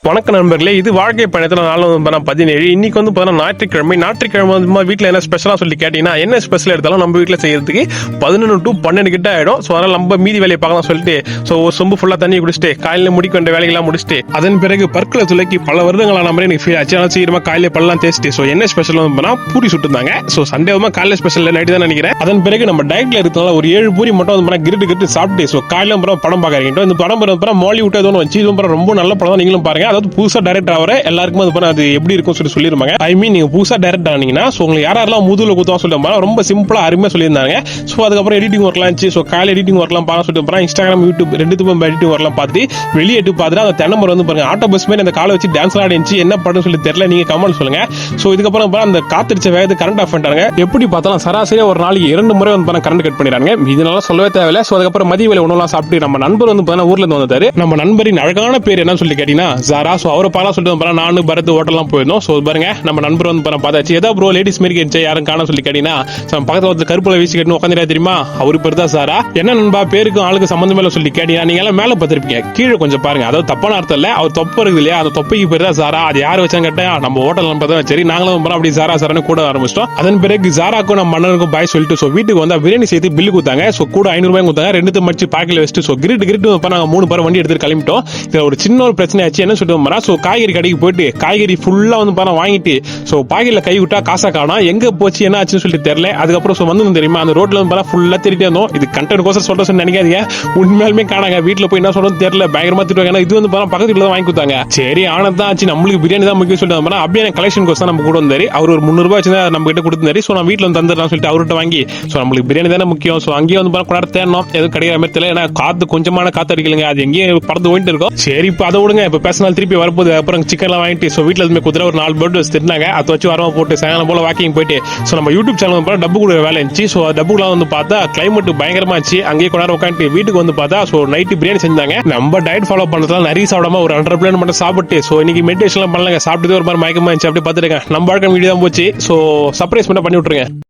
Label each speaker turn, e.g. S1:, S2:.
S1: வணக்க நண்பர்களே, இது வாழ்க்கை பயணத்தில் நாள் 17. இன்னைக்கு ஞாயிற்றுக்கிழமை வீட்டில் என்ன ஸ்பெஷலாக சொல்லி கேட்டீங்கன்னா, என்ன ஸ்பெஷல் எடுத்தாலும் நம்ம வீட்டில் செய்யறதுக்கு 11 to 12 கிட்ட ஆயிடும். ஸோ அதனால நம்ம மீதி வேலையை பார்க்கலாம் சொல்லிட்டு ஒரு சொம்பு ஃபுல்லாக தண்ணி குடிச்சிட்டு காலையில் முடிக்க வேண்டிய வேலைகள்லாம் முடிச்சுட்டு அதன் பிறகு பற்களை துளைக்கி பல வருடங்களான மாதிரி எனக்கு ஃபீல் ஆச்சு. ஆனால் சீக்கிரமா காலையில் பல்லாம் தேய்ச்சிட்டு என்ன ஸ்பெஷல் பூரி சுட்டுருந்தாங்க. ஸோ சண்டே காலையில் ஸ்பெஷல் நைட்டு தான் நினைக்கிறேன். அதன் பிறகு நம்ம டயட்ல இருக்கிறதுனால ஒரு 7 பூரி மட்டும் கிரிட்டு சாப்பிட்டு சாப்பிட்டு படம் பார்க்க இருக்கட்டும். இந்த படம் மாலிவுட் ஏதோ வச்சு ரொம்ப நல்ல படம் தான், நீங்களும் பாருங்க. அதாவது புதுசா டைரக்டர் ஆகிற எல்லாருக்கும் அது எப்படி இருக்கும் சொல்லிருப்பாங்க. ஐ மீன் நீங்க புதுசா டைரக்டர் ஆனீங்கன்னா உங்களுக்கு யாரெல்லாம் முதுகுல குத்தா சொல்லிருப்பாங்க, ரொம்ப சிம்பிளா அருமையா சொல்லியிருந்தாங்க. ஸோ அதுக்கப்புறம் எடிட்டிங் ஒர்க்லாம் இருந்துச்சு. ஸோ காலையில் எடிட்டிங் ஒர்க்லாம் பார்க்க சொல்லிட்டு இன்ஸ்டாகிராம் யூடியூப் ரெண்டுத்துக்கும் எடிட்டிங் ஒர்க்லாம் பார்த்துட்டு வெளியேட்டு பார்த்துட்டு அந்த தென்னமரம் பாருங்க ஆட்டோ பஸ் மாதிரி அந்த காலை வச்சு டான்ஸ் ஆடிச்சு. என்ன படம் சொல்லி தெரியல, நீங்க கமெண்ட் சொல்லுங்க. ஸோ இதுக்கப்புறம் அந்த காத்திருச்ச வேகத்து கரண்ட் ஆஃப் பண்ணிட்டாங்க. எப்படி பார்த்தாலும் சராசரியா ஒரு நாளைக்கு 2 முறை கரண்ட் கட் பண்ணிடுறாங்க. இதனால சொல்லவே தேவையில்லை. ஸோ அதுக்கப்புறம் மதிய வேலை உணவுலாம் சாப்பிட்டு நம்ம நண்பர் ஊர்ல இருந்து வந்தாரு. நம்ம நண்பரின் அழகான பேர் என்ன சொல்லி கேட்டீங்கன்னா ஜாரா. ஸோ அவரை பாலா சொல்லிட்டு நானும் பரத் ஹோட்டல்லாம் போயிருந்தோம். ஸோ பாருங்க நம்ம நண்பர் பார்த்தாச்சு. ஏதோ ப்ரோ லேடிஸ் மாரி இருந்துச்சு, யாரும் காண சொல்லி கேட்டீங்கன்னா பக்கத்துல வந்து கருப்புல வீசி கட்டி உட்காந்துரா தெரியுமா, அவரு பேர் தான் சாரா. என்ன நண்பா பேருக்கும் ஆளுக்கு சம்பந்தம் மேல சொல்லி கேட்டீங்கன்னா நீங்க எல்லாம் மேல பார்த்திருப்பீங்க, கீழே கொஞ்சம் பாருங்க. அதாவது தப்பான அர்த்தம் இல்ல, அவர் தொப்பை இருக்குது இல்லையா, அந்த தொப்பைக்கு பேர் தான் சாரா. அது யாரு வச்சாங்க கேட்டா நம்ம ஹோட்டல் நம்பர் தான். சரி நாங்களும் அப்படி சாரா சாரான்னு கூட ஆரம்பிச்சிட்டோம். அதன் பிறகு சாராக்கும் நம்ம மன்னனுக்கும் பாய் சொல்லிட்டு வீட்டுக்கு வந்து பிரியாணி சேர்த்து பில்லு கொடுத்தாங்க. ஸோ கூட 500 ரூபாய் கொடுத்தாங்க. ரெண்டு மடிச்சு பாக்கெட்ல வச்சுட்டு கிரிட்டு நாங்க 3 பேர் வண்டி எடுத்து கிளம்பிட்டோம். இதுல ஒரு சின்ன ஒரு பிரச்சனை ஆச்சு. என்ன சொல்லிட்டு காய்கறி கடைக்கு போயிட்டு காய்கறி ஃபுல்லா வாங்கிட்டு பாக்கெட்ல கை விட்டா காசா காணோம். எங்க போச்சு என்ன ஆச்சுன்னு சொல்லி தெரியல. அதுக்கப்புறம் வந்து தெரியுமா அந்த ரோட்ல ஃபுல்லா திருட்டே இருந்தோம். இது கண்டென்ட் கோசம் சொல்றேன் நினைக்காதீங்க, உண்மையாலுமே காணாங்க. வீட்டுல போய் என்ன சொல்றது தெரியல, பயங்கரமா திட்டுவாங்க. இது பக்கத்து வீட்டுல வாங்கி கொடுத்தாங்க. சரி ஆனதான் ஆச்சு, நம்மளுக்கு பிரியாணி தான் முக்கியம் சொல்லிட்டு அப்படியே கலெக்ஷன் கோசம் நம்ம கூட வந்தாரு. அவர் ஒரு 300 ரூபாய் வச்சு நம்ம கிட்ட கொடுத்தாரு. ஸோ நான் வீட்டுல தந்துடலாம் சொல்லிட்டு அவர்கிட்ட வாங்கி நம்மளுக்கு பிரியாணி தானே முக்கியம். ஸோ அங்கேயே கொண்டாட தேடணும், எதுவும் கிடைக்கிற மாதிரி தெரியல. ஏன்னா காத்து கொஞ்சமான காத்து அடிக்கலங்க, அது எங்கேயும் பறந்து போயிட்டு இருக்கும். சரி இப்போ அதை விடுங்க, இப்போ பேசினால் திருப்பி வரப்போது. அப்புறம் சிக்கன்லாம் வாங்கிட்டு வீட்டுல இருந்து குதிரை ஒரு 4 பேர்ட் வச்சு திட்டினாங்க. அதை வச்சு வரமா போட்டு சாயங்காலம் போல வாக்கிங் போயிட்டு நம்ம யூடியூப் சேனல் டப்பு கூட வேலை இருந்துச்சு. ஸோ டப்புலாம் பார்த்தா கிளைமேட் பயங்கரமா இருந்துச்சு. அங்கேயே கொண்டாட உட்காந்து வீட்டுக்கு பார்த்தா நைட்டு பிரியாணி செஞ்சாங்க. நம்ம டயட் ஃபாலோ பண்றதுல நிறைய சாப்பிடாம ஒரு 100 பிளேட் மட்டும் சாப்பிட்டு இன்னைக்கு மெடிடேஷன் பண்ணலாங்க. சாப்பிட்டு ஒரு மாதிரி மயக்கமா இருந்துச்சு. அப்படி பார்த்துருக்கேன். நம்ம வாழ்க்கை வீடியோ தான் போச்சு. சர்ப்ரைஸ் பண்ணி விட்டுருங்க.